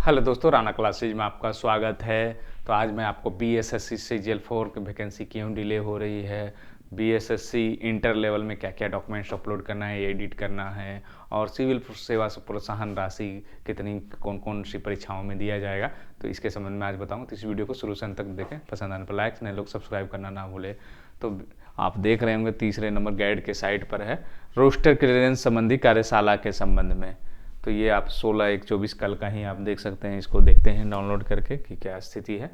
Hello दोस्तों, Rana classes में आपका स्वागत है। तो आज मैं आपको बीएसएससी सीजीएल 4 की वैकेंसी क्यों डिले हो रही है, बीएसएससी इंटर लेवल में क्या क्या डॉक्यूमेंट्स अपलोड करना है, एडिट करना है, और सिविल सेवा से प्रोत्साहन राशि कितनी कौन कौन सी परीक्षाओं में दिया जाएगा, तो इसके संबंध में आज बताऊँ। तो इस वीडियो को शुरू से अंत तक देखें, पसंद आने पर लाइक, नए लोग सब्सक्राइब करना ना भूलें। तो आप देख रहे होंगे तीसरे नंबर गाइड के साइट पर है रोस्टर क्लियरेंस संबंधी कार्यशाला के संबंध में। तो ये आप 16/1/24 कल का ही आप देख सकते हैं। इसको देखते हैं डाउनलोड करके कि क्या स्थिति है।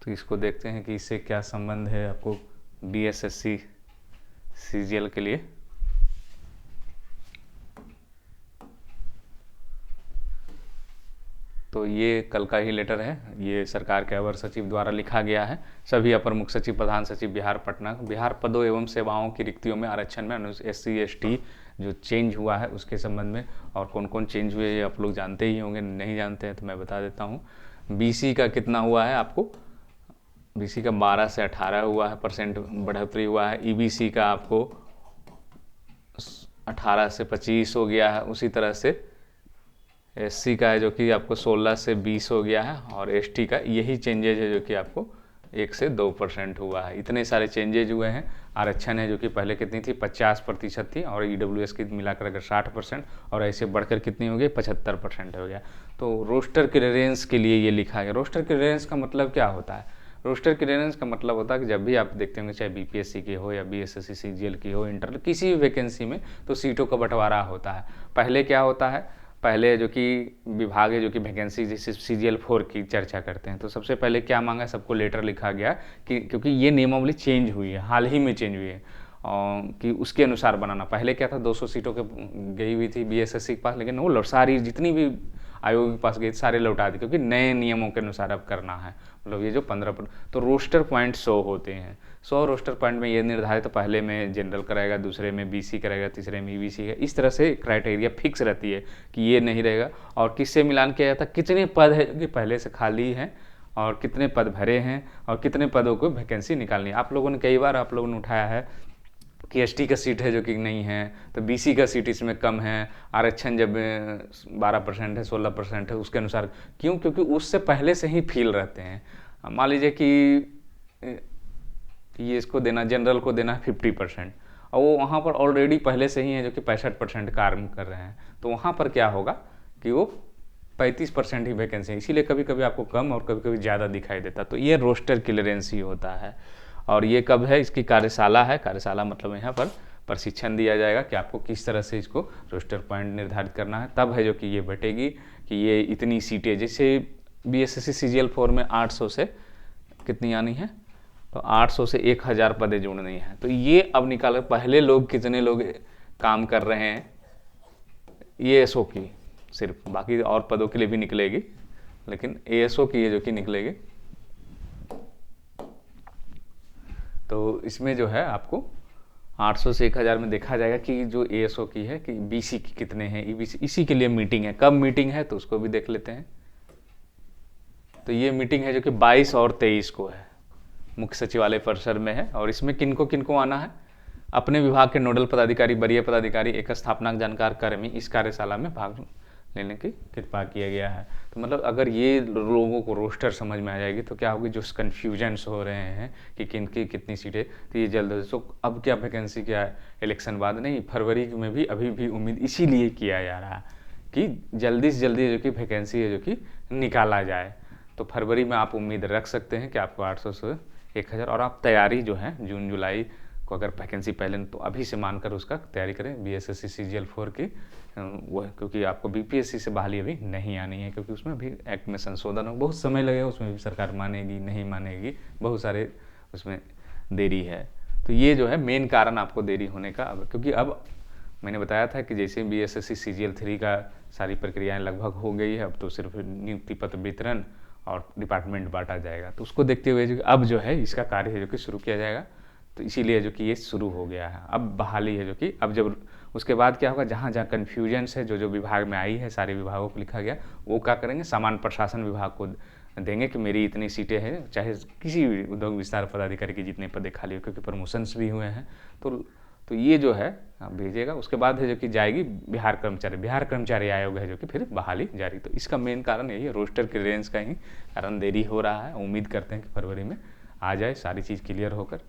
तो इसको देखते हैं कि इससे क्या संबंध है आपको बीएसएससी सीजीएल के लिए। तो ये कल का ही लेटर है, ये सरकार के अवर सचिव द्वारा लिखा गया है। सभी अपर मुख्य सचिव, प्रधान सचिव बिहार पटना, बिहार पदों एवं सेवाओं की रिक्तियों में आरक्षण में SC ST जो चेंज हुआ है उसके संबंध में। और कौन कौन चेंज हुए ये आप लोग जानते ही होंगे, नहीं जानते हैं तो मैं बता देता हूँ। BC का कितना हुआ है आपको, BC का 12 से 18 हुआ है % बढ़ोतरी हुआ है। EBC का आपको 18 से 25 हो गया है। उसी तरह से SC का है जो कि आपको 16 से 20 हो गया है, और ST का यही चेंजेज है जो कि आपको 1 से 2% हुआ है। इतने सारे चेंजेज हुए हैं। आरक्षण है जो कि पहले कितनी थी, 50% थी, और EWS की मिलाकर अगर 60%, और ऐसे बढ़कर कितनी हो गई, 75% हो गया। तो रोस्टर क्लियरेंस के लिए ये लिखा गया। रोस्टर क्लियरेंस का मतलब क्या होता है? रोस्टर क्लियरेंस का मतलब होता है कि जब भी आप देखते होंगे, चाहे BPSC की हो या BSSC CGL की हो, इंटर किसी भी वैकेंसी में, तो सीटों का बंटवारा होता है। पहले क्या होता है, पहले जो कि विभाग है जो कि वैकेंसी जैसे CGL 4 की चर्चा करते हैं, तो सबसे पहले क्या मांगा, सबको लेटर लिखा गया कि क्योंकि ये नियमावली चेंज हुई है, हाल ही में चेंज हुई है, कि उसके अनुसार बनाना। पहले क्या था, 200 सीटों के गई हुई थी BSSC के पास, लेकिन वो सारी जितनी भी आयोग के पास गई सारे लौटा दी, क्योंकि नए नियमों के अनुसार अब करना है। मतलब ये जो 15, तो रोस्टर पॉइंट 100 होते हैं। 100 रोस्टर पॉइंट में ये निर्धारित, तो पहले में जनरल कराएगा, दूसरे में BC कराएगा, तीसरे में EBC है। इस तरह से क्राइटेरिया फिक्स रहती है कि ये नहीं रहेगा। और किससे मिलान किया जाता है, कितने पद है कि पहले से खाली हैं, और कितने पद भरे हैं, और कितने पदों को वैकेंसी निकालनी है। आप लोगों ने कई बार आप लोगों ने उठाया है कि ST का सीट है जो कि नहीं है, तो BC का सीट इसमें कम है। आरक्षण जब 12% है, 16% है, उसके अनुसार क्यों, क्योंकि उससे पहले से ही फील रहते हैं। मान लीजिए कि ये इसको देना, जनरल को देना है 50%, और वो वहाँ पर ऑलरेडी पहले से ही है जो कि 65% कार्य कर रहे हैं, तो वहाँ पर क्या होगा कि वो 35% ही वैकेंसी है। इसीलिए कभी कभी आपको कम और कभी कभी ज़्यादा दिखाई देता। तो ये रोस्टर क्लियरेंस ही होता है। और ये कब है, इसकी कार्यशाला है। कार्यशाला मतलब यहाँ पर प्रशिक्षण दिया जाएगा कि आपको किस तरह से इसको रोस्टर पॉइंट निर्धारित करना है। तब है जो कि ये बटेगी कि ये इतनी सीटें, जैसे BSSC CGL 4 में 800 से कितनी आनी है, तो 800 से 1000 पदें जोड़नी है। तो ये अब निकाल, पहले लोग कितने लोग काम कर रहे हैं, ये ASO की सिर्फ, बाकी और पदों के लिए भी निकलेगी, लेकिन ASO की है जो कि निकलेगी। तो इसमें जो है आपको 800 से 1000 में देखा जाएगा कि जो ASO की है कि BC की कितने हैं, EBC। इसी के लिए मीटिंग है। कब मीटिंग है तो उसको भी देख लेते हैं। तो ये मीटिंग है जो कि 22 और 23 को है, मुख्य सचिवालय परिसर में है। और इसमें किनको किनको आना है, अपने विभाग के नोडल पदाधिकारी, वरीय पदाधिकारी, एक स्थापना जानकार कर्मी इस कार्यशाला में भाग लेने की कृपा किया गया है। तो मतलब अगर ये लोगों को रोस्टर समझ में आ जाएगी तो क्या होगी, जो कन्फ्यूजन्स हो रहे हैं कि किन की कितनी सीटें, तो ये जल्द से। तो अब क्या वैकेंसी क्या है, इलेक्शन बाद नहीं, फरवरी में भी अभी भी उम्मीद इसीलिए किया जा रहा है कि जल्दी से जल्दी जो कि वैकेंसी है जो कि निकाला जाए। तो फरवरी में आप उम्मीद रख सकते हैं कि आपको 800 से 1000। और आप तैयारी जो है जून जुलाई को अगर वैकेंसी पहले, तो अभी से मानकर उसका तैयारी करें BSSC CGL 4 की। वो है क्योंकि आपको BPSC से बहाली अभी नहीं आनी है, क्योंकि उसमें अभी एक्ट में संशोधन हो, बहुत समय लगेगा। उसमें भी सरकार मानेगी नहीं मानेगी, बहुत सारे उसमें देरी है। तो ये जो है मेन कारण आपको देरी होने का। अब क्योंकि अब मैंने बताया था कि जैसे BSSC CGL 3 का सारी प्रक्रियाएं लगभग हो गई है, अब तो सिर्फ नियुक्ति पत्र वितरण और डिपार्टमेंट बांटा जाएगा। तो उसको देखते हुए जो अब जो है इसका कार्य है जो कि शुरू किया जाएगा। तो इसीलिए जो कि ये शुरू हो गया है, अब बहाली है जो कि अब जब उसके बाद क्या होगा, जहाँ जहाँ कन्फ्यूजन्स है जो जो विभाग में आई है, सारे विभागों को लिखा गया, वो क्या करेंगे, सामान्य प्रशासन विभाग को देंगे कि मेरी इतनी सीटें हैं, चाहे किसी भी उद्योग विस्तार पदाधिकारी की जितने पद खाली हो, क्योंकि प्रमोशंस भी हुए हैं। तो ये जो है भेजेगा। उसके बाद है जो कि जाएगी बिहार कर्मचारी आयोग है जो कि फिर बहाली जारी। तो इसका मेन कारण यही है, रोस्टर क्लियरेंस का ही कारण देरी हो रहा है। उम्मीद करते हैं कि फरवरी में आ जाए सारी चीज़ क्लियर होकर।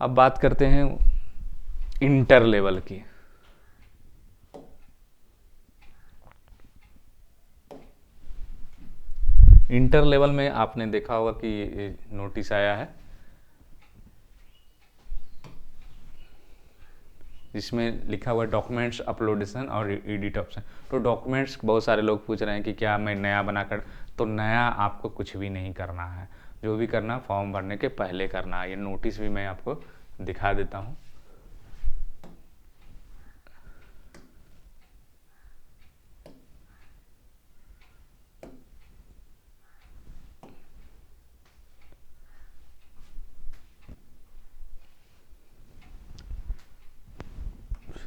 अब बात करते हैं इंटर लेवल की। इंटर लेवल में आपने देखा होगा कि नोटिस आया है जिसमें लिखा हुआ डॉक्यूमेंट्स अपलोडेशन और एडिट ऑप्शन। तो डॉक्यूमेंट्स बहुत सारे लोग पूछ रहे हैं कि क्या मैं नया बनाकर, तो नया आपको कुछ भी नहीं करना है, जो भी करना फॉर्म भरने के पहले करना है। ये नोटिस भी मैं आपको दिखा देता हूँ।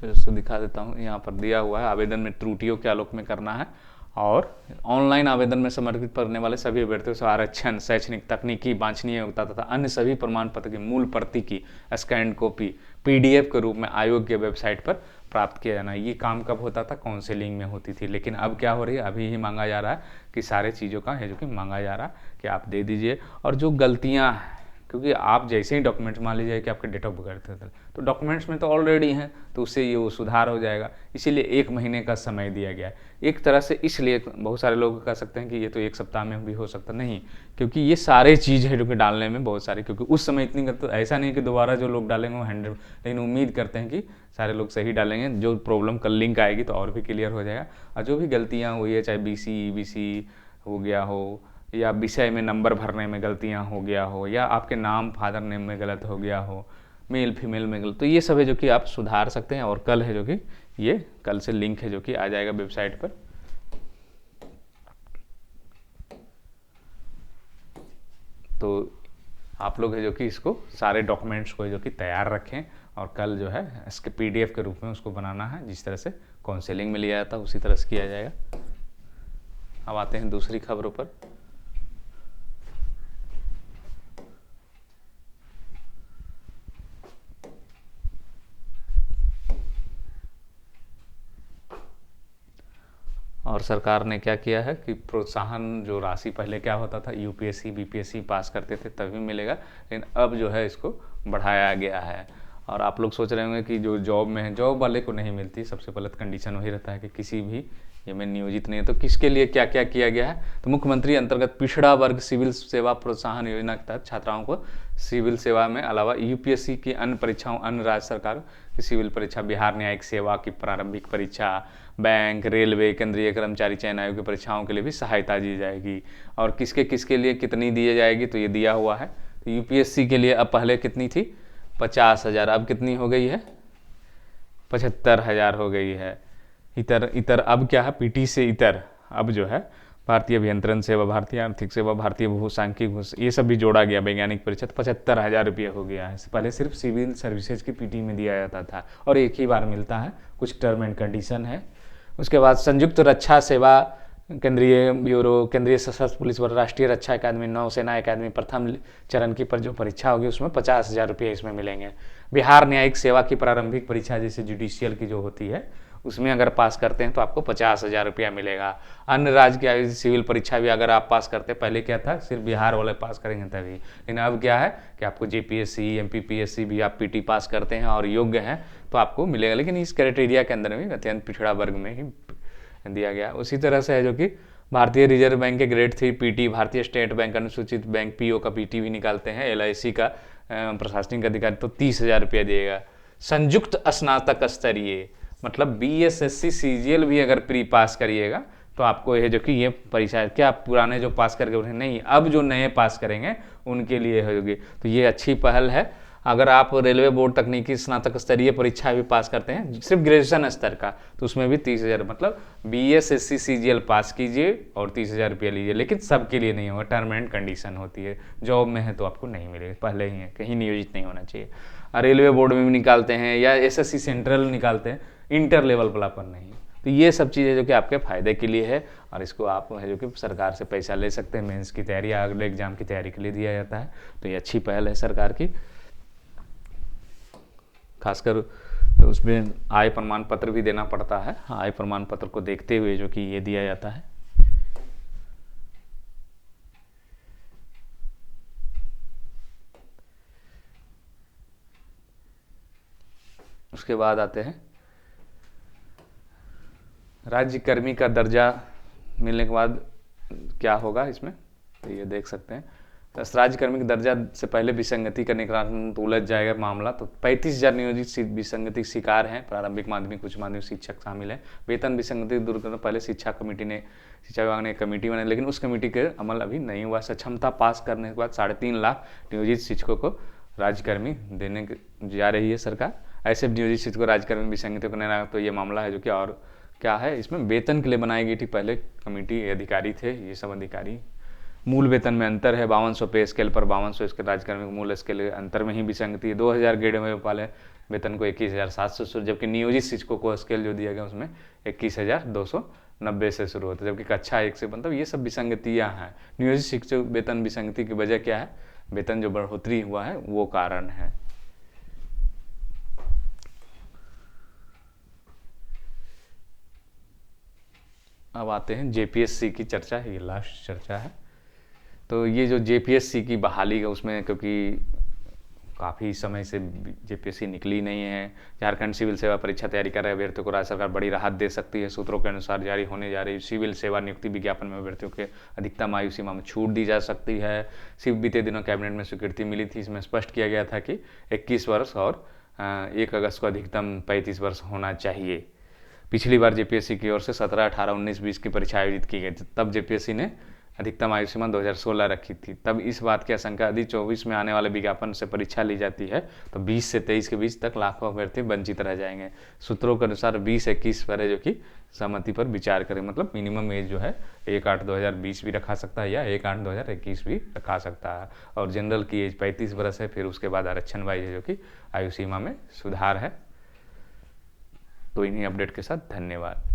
फिर से दिखा देता हूँ, यहाँ पर दिया हुआ है आवेदन में त्रुटियों के आलोक में करना है, और ऑनलाइन आवेदन में समर्पित करने वाले सभी अभ्यर्थियों से आरक्षण, शैक्षणिक, तकनीकी, वांछनीय योग्यता तथा अन्य सभी प्रमाण पत्र की मूल प्रति की स्कैन कॉपी PDF के रूप में आयोग के वेबसाइट पर प्राप्त किया जाना। ये काम कब होता था, काउंसिलिंग में होती थी, लेकिन अब क्या हो रही है, अभी ही मांगा जा रहा है कि सारे चीज़ों का है जो कि मांगा जा रहा है कि आप दे दीजिए। और जो गलतियाँ, क्योंकि आप जैसे ही डॉक्यूमेंट्स मान लीजिए कि आपके डेट ऑफ बर्थ है तो डॉक्यूमेंट्स में तो ऑलरेडी हैं, तो उससे ये वो सुधार हो जाएगा। इसीलिए 1 महीने का समय दिया गया है एक तरह से। इसलिए बहुत सारे लोग कह सकते हैं कि ये तो 1 सप्ताह में भी हो सकता, नहीं, क्योंकि ये सारे चीज़ है जो कि डालने में बहुत सारी, क्योंकि उस समय इतनी तो ऐसा नहीं कि दोबारा जो लोग डालेंगे वो 100, लेकिन उम्मीद करते हैं कि सारे लोग सही डालेंगे। जो प्रॉब्लम कल लिंक आएगी तो और भी क्लियर हो जाएगा। और जो भी गलतियाँ हुई है, चाहे BC EBC हो गया हो, या विषय में नंबर भरने में गलतियां हो गया हो, या आपके नाम फादर नेम में गलत हो गया हो, मेल फीमेल में गलत, तो ये सब है जो कि आप सुधार सकते हैं। और कल है जो कि ये कल से लिंक है जो कि आ जाएगा वेबसाइट पर। तो आप लोग है जो कि इसको सारे डॉक्यूमेंट्स को जो कि तैयार रखें, और कल जो है इसके PDF के रूप में उसको बनाना है। जिस तरह से काउंसिलिंग में लिया जाता है उसी तरह से किया जाएगा। अब आते हैं दूसरी खबरों पर। और सरकार ने क्या किया है कि प्रोत्साहन जो राशि पहले क्या होता था, UPSC BPSC पास करते थे तभी मिलेगा, लेकिन अब जो है इसको बढ़ाया गया है। और आप लोग सोच रहे होंगे कि जो जॉब में है, जॉब वाले को नहीं मिलती। सबसे पहले कंडीशन वही रहता है कि किसी भी ये में नियोजित नहीं है। तो किसके लिए क्या क्या किया गया है, तो मुख्यमंत्री अंतर्गत पिछड़ा वर्ग सिविल सेवा प्रोत्साहन योजना के तहत छात्राओं को सिविल सेवा में अलावा UPSC की अन्य परीक्षाओं, अन्य राज्य सरकार की सिविल परीक्षा, बिहार न्यायिक सेवा की प्रारंभिक परीक्षा, बैंक, रेलवे, केंद्रीय कर्मचारी चयन आयोग की परीक्षाओं के लिए भी सहायता दी जाएगी। और किसके किसके लिए कितनी दी जाएगी, तो ये दिया हुआ है। तो UPSC के लिए अब पहले कितनी थी, 50,000, अब कितनी हो गई है, 75,000 हो गई है। इतर अब क्या है, PT से इतर अब जो है भारतीय अभियंत्रण सेवा, भारतीय आर्थिक सेवा, भारतीय भूसांख्यिक, ये सब भी जोड़ा गया। वैज्ञानिक परीक्षा 75,000 रुपये हो गया है। पहले सिर्फ सिविल सर्विसेज की PT में दिया जाता था और एक ही बार मिलता है, कुछ टर्म एंड कंडीशन है। उसके बाद संयुक्त रक्षा सेवा, केंद्रीय ब्यूरो, केंद्रीय सशस्त्र पुलिस बल, राष्ट्रीय रक्षा अकादमी, नौसेना अकादमी प्रथम चरण की पर जो परीक्षा होगी उसमें 50,000 रुपये इसमें मिलेंगे। बिहार न्यायिक सेवा की प्रारंभिक परीक्षा जैसे जुडिशियल की जो होती है उसमें अगर पास करते हैं तो आपको 50,000 रुपया मिलेगा। अन्य राज्य की आयोजित सिविल परीक्षा भी अगर आप पास करते हैं, पहले क्या था सिर्फ बिहार वाले पास करेंगे तभी, लेकिन अब क्या है कि आपको JPSC MPPSC भी आप PT पास करते हैं और योग्य हैं तो आपको मिलेगा, लेकिन इस क्राइटेरिया के अंदर में अत्यंत पिछड़ा वर्ग में ही दिया गया। उसी तरह से है जो कि भारतीय रिजर्व बैंक के ग्रेड 3 PT, भारतीय स्टेट बैंक अनुसूचित बैंक PO का PT भी निकालते हैं, LIC का प्रशासनिक अधिकारी तो 30,000 रुपया दिएगा। संयुक्त स्नातक स्तरीय मतलब BSSC CGL भी अगर प्री पास करिएगा तो आपको ये जो कि ये परीक्षा क्या आप पुराने जो पास करके उन्हें नहीं, अब जो नए पास करेंगे उनके लिए होगी। तो ये अच्छी पहल है अगर आप रेलवे बोर्ड तकनीकी स्नातक स्तरीय परीक्षा भी पास करते हैं सिर्फ ग्रेजुएशन स्तर का, तो उसमें भी 30,000 मतलब BSSC CGL पास कीजिए और 30,000 रुपया लीजिए, लेकिन सबके लिए नहीं होगा, टर्म एंड कंडीशन होती है। जॉब में है तो आपको नहीं मिलेगा, पहले ही है, कहीं नियोजित नहीं होना चाहिए। रेलवे बोर्ड में भी निकालते हैं या SSC सेंट्रल निकालते हैं, इंटर लेवल पर नहीं। तो ये सब चीज़ें जो कि आपके फ़ायदे के लिए है, और इसको आप है जो कि सरकार से पैसा ले सकते हैं, मेंस की तैयारी या अगले एग्जाम की तैयारी के लिए दिया जाता है। तो ये अच्छी पहल है सरकार की। खासकर उसमें आय प्रमाण पत्र भी देना पड़ता है, आय प्रमाण पत्र को देखते हुए जो कि ये दिया जाता है। उसके बाद आते हैं राज्य कर्मी का दर्जा मिलने के बाद क्या होगा इसमें, तो ये देख सकते हैं। तो राज्य कर्मी के दर्जा से पहले विसंगति करने के कारण तो उलझ जाएगा मामला। तो 35,000 नियोजित विसंगति शिकार हैं, प्रारंभिक माध्यमिक उच्च माध्यमिक शिक्षक शामिल हैं। वेतन विसंगति दूर करने पहले शिक्षा विभाग ने कमेटी बनाई, लेकिन उस कमेटी के अमल अभी नहीं हुआ। सक्षमता पास करने के बाद 3.5 लाख नियोजित शिक्षकों को राज्यकर्मी देने जा रही है सरकार। ऐसे नियोजित शिक्षकों को राज्यकर्मी विसंगति करने लगा, तो ये मामला है जो कि और क्या है, इसमें वेतन के लिए बनाई गई थी पहले कमेटी, अधिकारी थे ये सब अधिकारी। मूल वेतन में अंतर है, 5200 पे स्केल पर 5200 स्केल राज्यकर्मी को मूल स्केल अंतर में ही विसंगति है। 2000 ग्रेड में वाले वेतन को 21,700, जबकि नियोजित शिक्षकों को स्केल जो दिया गया उसमें 21,290 से शुरू होता है, जबकि कक्षा 1 से मतलब ये सब विसंगतियाँ हैं। नियोजित शिक्षक वेतन विसंगति की वजह क्या है, वेतन जो बढ़ोतरी हुआ है वो कारण है। अब आते हैं JPSC की चर्चा, ये लास्ट चर्चा है। तो ये जो JPSC की बहाली है उसमें, क्योंकि काफ़ी समय से JPSC निकली नहीं है, झारखंड सिविल सेवा परीक्षा तैयारी कर रहे अभ्यर्थियों को राज्य सरकार बड़ी राहत दे सकती है। सूत्रों के अनुसार जारी होने जा रही सिविल सेवा नियुक्ति विज्ञापन में अभ्यर्थियों के अधिकतम आयु सीमा में छूट दी जा सकती है। बीते दिनों कैबिनेट में स्वीकृति मिली थी, इसमें स्पष्ट किया गया था कि 21 वर्ष और 1 अगस्त को अधिकतम 35 वर्ष होना चाहिए। पिछली बार JPSC की ओर से 17, 18, 19, 20 की परीक्षा आयोजित की गई थी, तब JPSC ने अधिकतम आयु सीमा 2016 रखी थी। तब इस बात की आशंका यदि 24 में आने वाले विज्ञापन से परीक्षा ली जाती है तो 20 से 23 के बीच तक लाखों अभ्यर्थी वंचित रह जाएंगे। सूत्रों के अनुसार 20-21 पर है जो कि सहमति पर विचार करें, मतलब मिनिमम एज जो है 1/8/2020 भी रखा सकता है या 1/8/2021 भी रखा सकता है। और जनरल की एज 35 वर्ष है, फिर उसके बाद आरक्षण वाइज है जो कि आयु सीमा में सुधार है। तो इन्हीं अपडेट के साथ धन्यवाद।